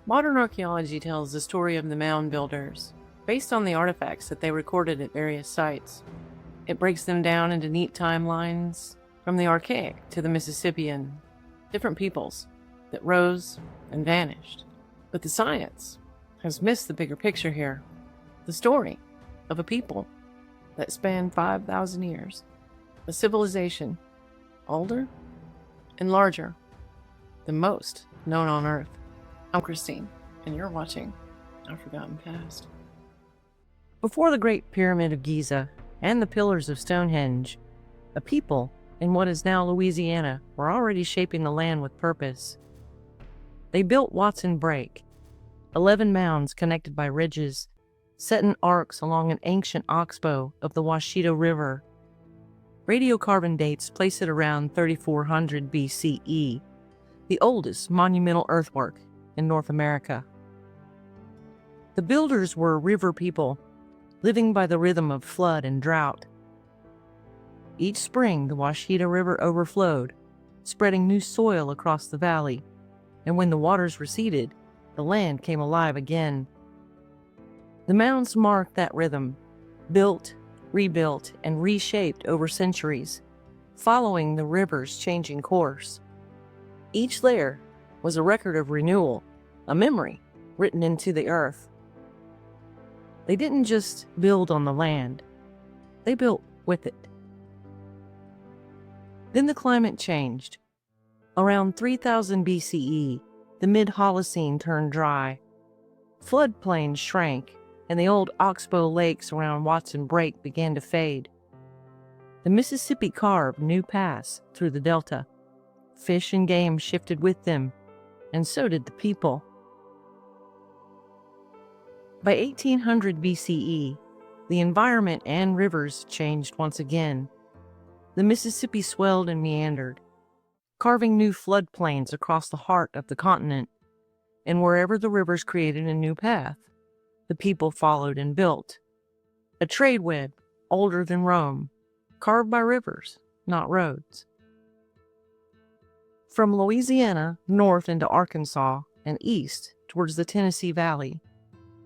Modern archaeology tells the story of the mound builders, based on the artifacts that they recorded at various sites. It breaks them down into neat timelines, from the archaic to the Mississippian, different peoples that rose and vanished. But the science has missed the bigger picture here, the story of a people that spanned 5,000 years, a civilization older and larger than most known on Earth. I'm Christine, and you're watching Our Forgotten Past. Before the Great Pyramid of Giza and the Pillars of Stonehenge, a people in what is now Louisiana were already shaping the land with purpose. They built Watson Break, 11 mounds connected by ridges, set in arcs along an ancient oxbow of the Washita River. Radiocarbon dates place it around 3400 BCE, the oldest monumental earthwork in North America. The builders were river people, living by the rhythm of flood and drought. Each spring, the Washita River overflowed, spreading new soil across the valley, and when the waters receded, the land came alive again. The mounds marked that rhythm, built, rebuilt, and reshaped over centuries, following the river's changing course. Each layer was a record of renewal, a memory written into the earth. They didn't just build on the land, they built with it. Then the climate changed. Around 3000 BCE, the mid-Holocene turned dry. Floodplains shrank, and the old oxbow lakes around Watson Break began to fade. The Mississippi carved new paths through the delta. Fish and game shifted with them, and so did the people. By 1800 BCE, the environment and rivers changed once again. The Mississippi swelled and meandered, carving new floodplains across the heart of the continent, and wherever the rivers created a new path, the people followed and built. A trade web older than Rome, carved by rivers, not roads. From Louisiana north into Arkansas and east towards the Tennessee Valley,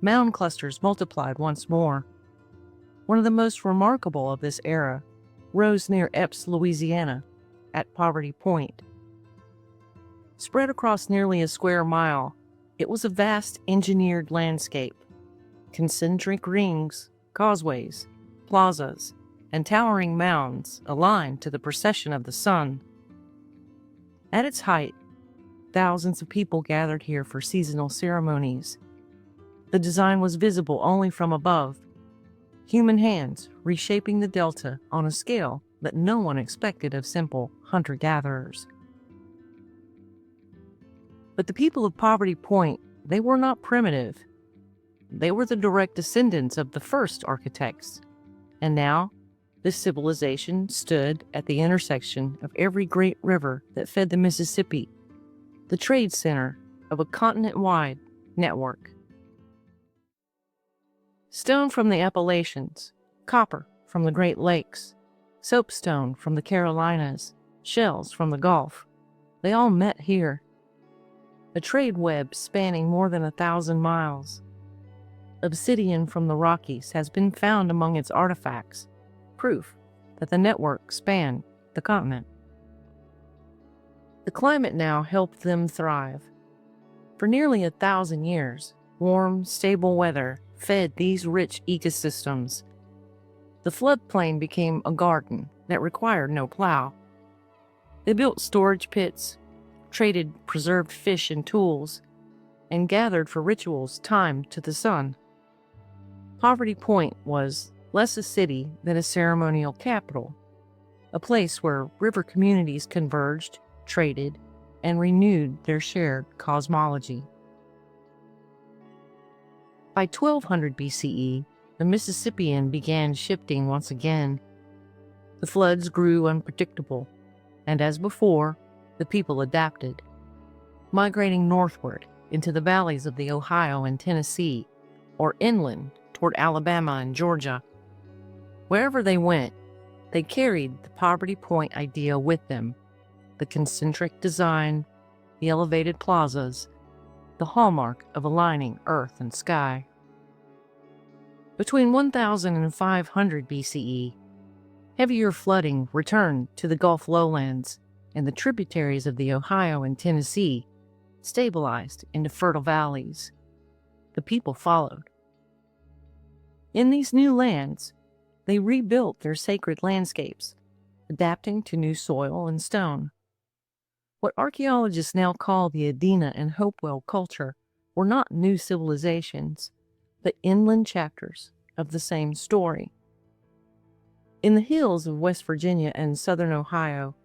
mound clusters multiplied once more. One of the most remarkable of this era rose near Epes, Louisiana, at Poverty Point. Spread across nearly a square mile, it was a vast engineered landscape. Concentric rings, causeways, plazas, and towering mounds aligned to the precession of the sun. At its height, thousands of people gathered here for seasonal ceremonies. The design was visible only from above, human hands reshaping the delta on a scale that no one expected of simple hunter-gatherers. But the people of Poverty Point, they were not primitive. They were the direct descendants of the first architects, and now this civilization stood at the intersection of every great river that fed the Mississippi, the trade center of a continent-wide network. Stone from the Appalachians, copper from the Great Lakes, soapstone from the Carolinas, shells from the Gulf, they all met here. A trade web spanning more than 1,000 miles. Obsidian from the Rockies has been found among its artifacts, proof that the network spanned the continent. The climate now helped them thrive. For nearly 1,000 years, warm, stable weather fed these rich ecosystems. The floodplain became a garden that required no plow. They built storage pits, traded preserved fish and tools, and gathered for rituals timed to the sun. Poverty Point was less a city than a ceremonial capital, a place where river communities converged, traded, and renewed their shared cosmology. By 1200 BCE, the Mississippian began shifting once again. The floods grew unpredictable, and as before, the people adapted, migrating northward into the valleys of the Ohio and Tennessee, or inland toward Alabama and Georgia. Wherever they went, they carried the Poverty Point idea with them, the concentric design, the elevated plazas, the hallmark of aligning earth and sky. Between 1000 and 500 BCE, heavier flooding returned to the Gulf lowlands, and the tributaries of the Ohio and Tennessee stabilized into fertile valleys. The people followed. In these new lands, they rebuilt their sacred landscapes, adapting to new soil and stone. What archaeologists now call the Adena and Hopewell culture were not new civilizations, but inland chapters of the same story. In the hills of West Virginia and southern Ohio,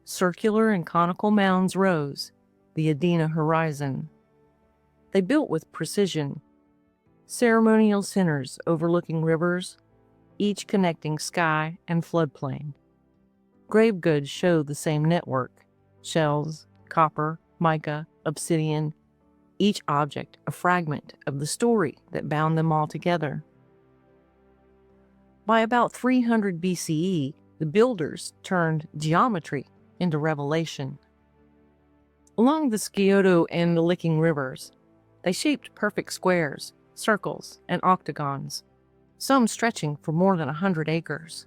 circular and conical mounds rose, the Adena horizon. They built with precision, ceremonial centers overlooking rivers, each connecting sky and floodplain. Grave goods show the same network: shells, copper, mica, obsidian, each object a fragment of the story that bound them all together. By about 300 BCE, the builders turned geometry into revelation. Along the Scioto and the Licking rivers, they shaped perfect squares, circles, and octagons, some stretching for more than 100 acres.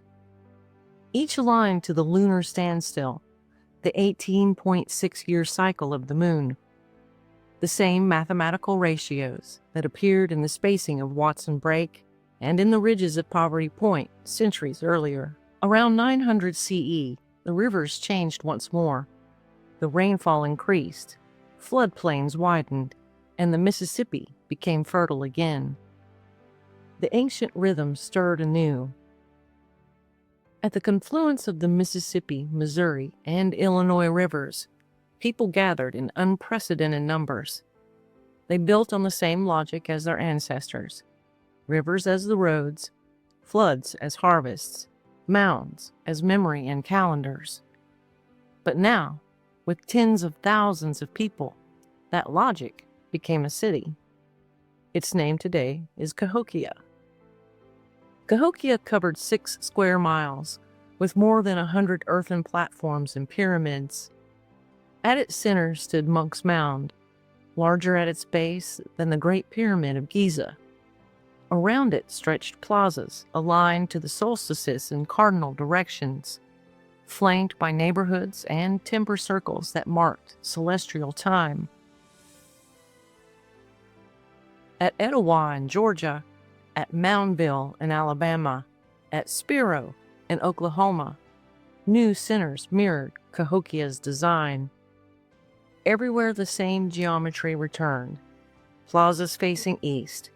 Each aligned to the lunar standstill, the 18.6-year cycle of the moon. The same mathematical ratios that appeared in the spacing of Watson Break and in the ridges of Poverty Point centuries earlier. Around 900 CE, the rivers changed once more. The rainfall increased, floodplains widened, and the Mississippi became fertile again. The ancient rhythm stirred anew. At the confluence of the Mississippi, Missouri, and Illinois rivers, people gathered in unprecedented numbers. They built on the same logic as their ancestors: rivers as the roads, floods as harvests, mounds as memory and calendars. But now, with tens of thousands of people, that logic became a city. Its name today is Cahokia. Cahokia covered 6 square miles, with more than 100 earthen platforms and pyramids. At its center stood Monk's Mound, larger at its base than the Great Pyramid of Giza. Around it stretched plazas aligned to the solstices in cardinal directions, flanked by neighborhoods and timber circles that marked celestial time. At Etowah in Georgia, at Moundville in Alabama, at Spiro in Oklahoma, new centers mirrored Cahokia's design. Everywhere the same geometry returned: plazas facing east,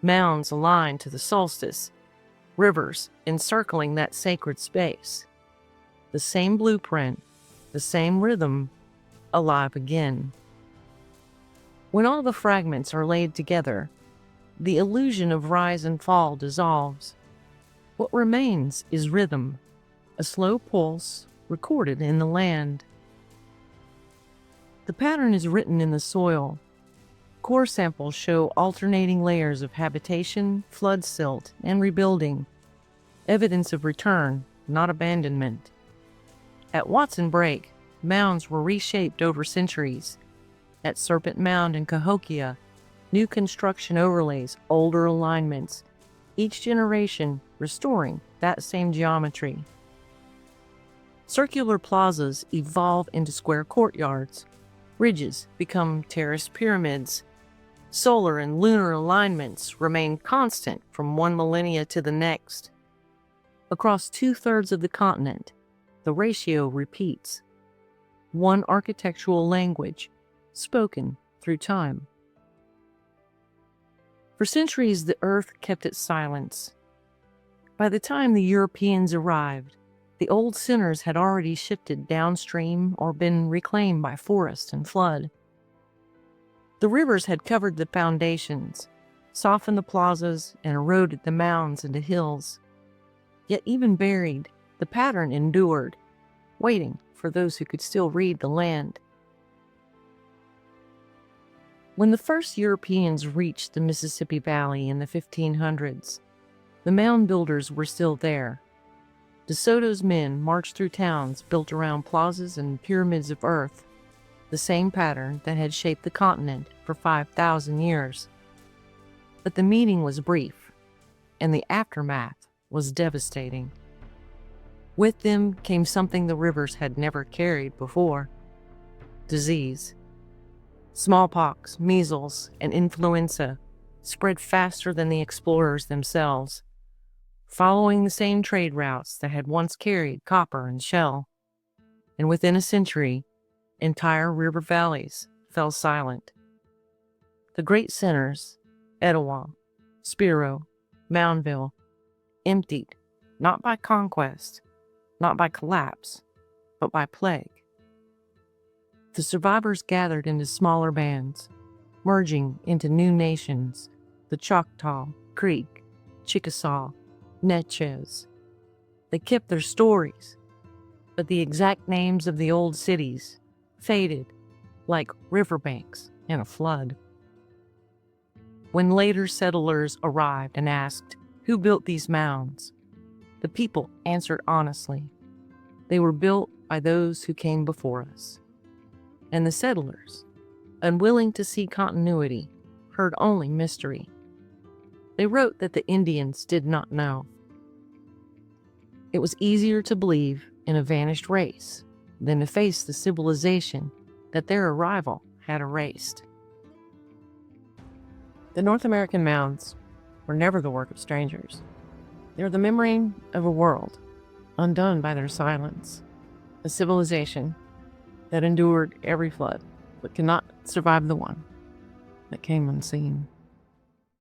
mounds aligned to the solstice, rivers encircling that sacred space. The same blueprint, the same rhythm, alive again. When all the fragments are laid together, the illusion of rise and fall dissolves. What remains is rhythm, a slow pulse recorded in the land. The pattern is written in the soil. Core samples show alternating layers of habitation, flood silt, and rebuilding, evidence of return, not abandonment. At Watson Break, mounds were reshaped over centuries. At Serpent Mound in Cahokia, new construction overlays older alignments, each generation restoring that same geometry. Circular plazas evolve into square courtyards. Ridges become terraced pyramids. Solar and lunar alignments remain constant from one millennia to the next. Across 2/3 of the continent, the ratio repeats. One architectural language, spoken through time. For centuries, the earth kept its silence. By the time the Europeans arrived, the old centers had already shifted downstream or been reclaimed by forest and flood. The rivers had covered the foundations, softened the plazas, and eroded the mounds into hills. Yet even buried, the pattern endured, waiting for those who could still read the land. When the first Europeans reached the Mississippi Valley in the 1500s, the mound builders were still there. De Soto's men marched through towns built around plazas and pyramids of earth. the same pattern that had shaped the continent for 5,000 years. But the meeting was brief, and the aftermath was devastating. With them came something the rivers had never carried before: disease. Smallpox, measles, and influenza spread faster than the explorers themselves, following the same trade routes that had once carried copper and shell. And within a century, entire river valleys fell silent. The great centers, Etowah, Spiro, Moundville, emptied, not by conquest, not by collapse, but by plague. The survivors gathered into smaller bands, merging into new nations: the Choctaw, Creek, Chickasaw, Natchez. They kept their stories, but the exact names of the old cities faded like riverbanks in a flood. When later settlers arrived and asked who built these mounds, the people answered honestly: they were built by those who came before us. And the settlers, unwilling to see continuity, heard only mystery. They wrote that the Indians did not know. It was easier to believe in a vanished race than to face the civilization that their arrival had erased. The North American mounds were never the work of strangers. They are the memory of a world undone by their silence, a civilization that endured every flood but cannot survive the one that came unseen.